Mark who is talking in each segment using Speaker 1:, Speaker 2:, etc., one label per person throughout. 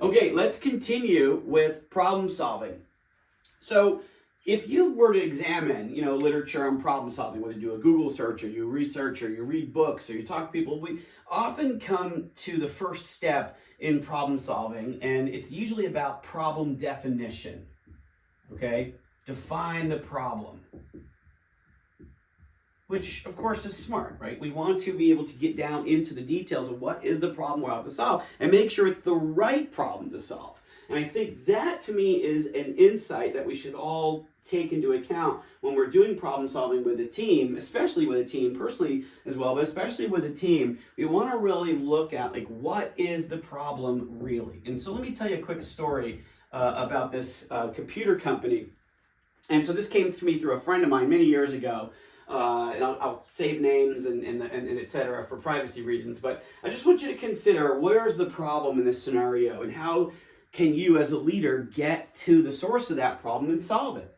Speaker 1: Okay, let's continue with problem solving. So if you were to examine, literature on problem solving, whether you do a Google search or you research or you read books or you talk to people, we often come to the first step in problem solving, and it's usually about problem definition. Okay? Define the problem. Which, of course, is smart, right? We want to be able to get down into the details of what is the problem we're out to solve and make sure it's the right problem to solve. And I think that, to me, is an insight that we should all take into account when we're doing problem solving with a team, especially with a team, personally as well, but especially with a team. We want to really look at, what is the problem really? And so let me tell you a quick story about this computer company. And so this came to me through a friend of mine many years ago. And I'll save names and et cetera for privacy reasons. But I just want you to consider, where's the problem in this scenario, and how can you as a leader get to the source of that problem and solve it?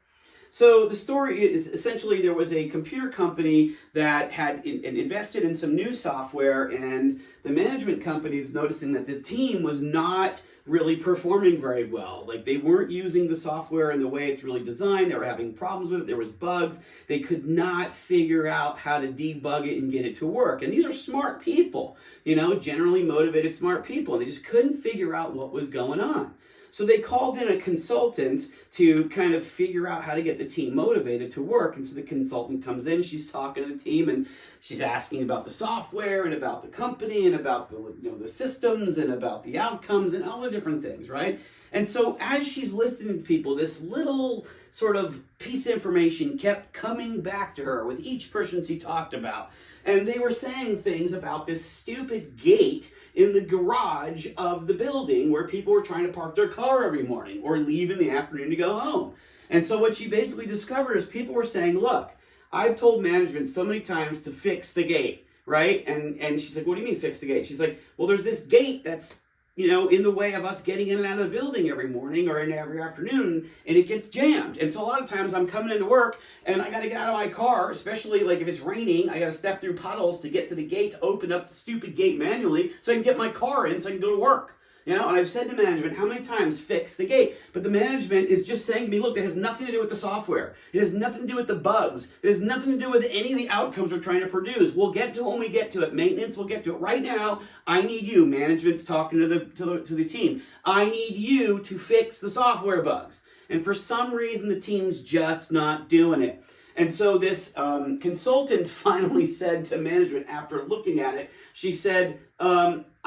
Speaker 1: So the story is essentially there was a computer company that had invested in some new software, and the management company was noticing that the team was not really performing very well. They weren't using the software in the way it's really designed. They were having problems with it. There was bugs. They could not figure out how to debug it and get it to work. And these are smart people, generally motivated, smart people. And they just couldn't figure out what was going on. So they called in a consultant to kind of figure out how to get the team motivated to work. And so the consultant comes in, she's talking to the team, and she's asking about the software and about the company and about the systems and about the outcomes and all the different things, right? And so as she's listening to people, this little sort of piece of information kept coming back to her with each person she talked about. And they were saying things about this stupid gate in the garage of the building where people were trying to park their car every morning or leave in the afternoon to go home. And so what she basically discovered is people were saying, look, I've told management so many times to fix the gate, right? And she's like, what do you mean fix the gate? She's like, well, there's this gate that's in the way of us getting in and out of the building every morning or every afternoon, and it gets jammed. And so a lot of times I'm coming into work and I got to get out of my car, especially if it's raining, I got to step through puddles to get to the gate to open up the stupid gate manually so I can get my car in so I can go to work. And I've said to management, how many times fix the gate? But the management is just saying to me, look, it has nothing to do with the software. It has nothing to do with the bugs. It has nothing to do with any of the outcomes we're trying to produce. We'll get to it when we get to it. Maintenance, we'll get to it. Right now, I need you. Management's talking to the team. I need you to fix the software bugs. And for some reason, the team's just not doing it. And so this consultant finally said to management after looking at it, she said,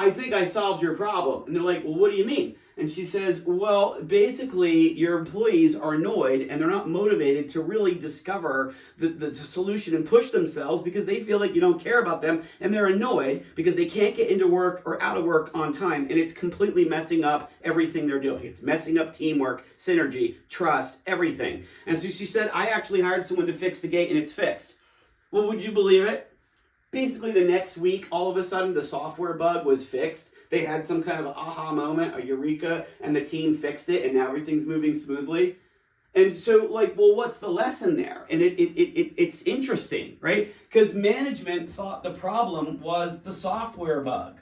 Speaker 1: I think I solved your problem. And they're like, well, what do you mean? And she says, well, basically, your employees are annoyed and they're not motivated to really discover the solution and push themselves because they feel like you don't care about them, and they're annoyed because they can't get into work or out of work on time, and it's completely messing up everything they're doing. It's messing up teamwork, synergy, trust, everything. And so she said, I actually hired someone to fix the gate, and it's fixed. Well, would you believe it? Basically, the next week, all of a sudden, the software bug was fixed. They had some kind of aha moment, a eureka, and the team fixed it, and now everything's moving smoothly. And so, well, what's the lesson there? And it's interesting, right? Because management thought the problem was the software bug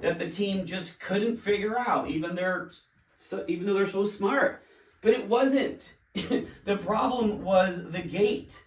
Speaker 1: that the team just couldn't figure out, even though they're so smart. But it wasn't. The problem was the gate.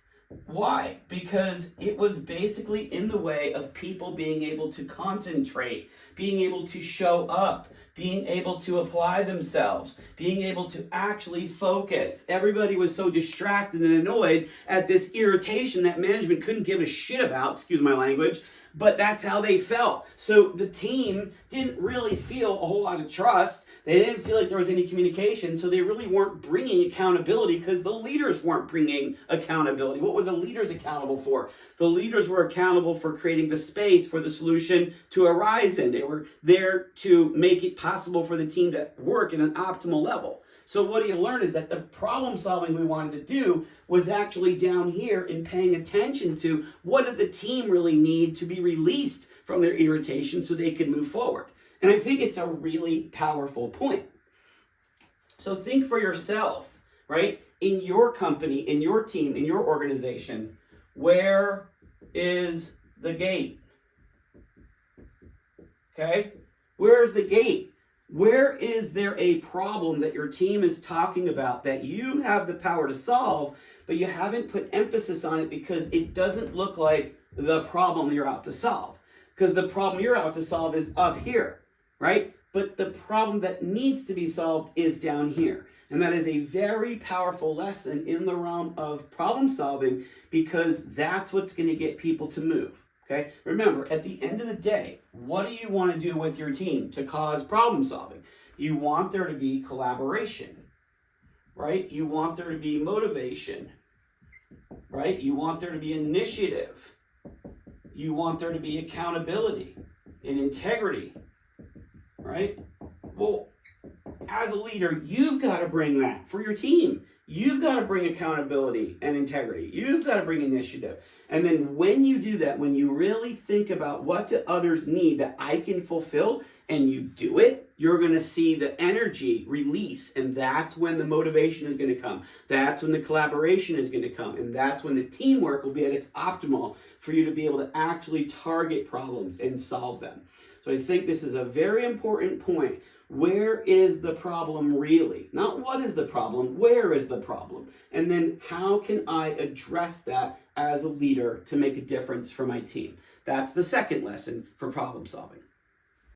Speaker 1: Why? Because it was basically in the way of people being able to concentrate, being able to show up, being able to apply themselves, being able to actually focus. Everybody was so distracted and annoyed at this irritation that management couldn't give a shit about, excuse my language, but that's how they felt. So the team didn't really feel a whole lot of trust. They didn't feel like there was any communication, so they really weren't bringing accountability because the leaders weren't bringing accountability. What were the leaders accountable for? The leaders were accountable for creating the space for the solution to arise in. They were there to make it possible for the team to work at an optimal level. So what you learn is that the problem solving we wanted to do was actually down here in paying attention to what did the team really need to be released from their irritation so they could move forward. And I think it's a really powerful point. So think for yourself, right? In your company, in your team, in your organization, where is the gate? Okay? Where is the gate? Where is there a problem that your team is talking about that you have the power to solve, but you haven't put emphasis on it because it doesn't look like the problem you're out to solve? Because the problem you're out to solve is up here, right? But the problem that needs to be solved is down here. And that is a very powerful lesson in the realm of problem solving, because that's what's going to get people to move. Okay? Remember, at the end of the day, what do you want to do with your team to cause problem solving? You want there to be collaboration, right? You want there to be motivation, right? You want there to be initiative. You want there to be accountability and integrity, right? Well, as a leader, you've got to bring that for your team. You've got to bring accountability and integrity. You've got to bring initiative. And then when you do that, when you really think about what do others need that I can fulfill, and you do it, you're going to see the energy release. And that's when the motivation is going to come. That's when the collaboration is going to come. And that's when the teamwork will be at its optimal for you to be able to actually target problems and solve them. So I think this is a very important point. Where is the problem really? Not what is the problem, where is the problem? And then how can I address that as a leader to make a difference for my team? That's the second lesson for problem solving.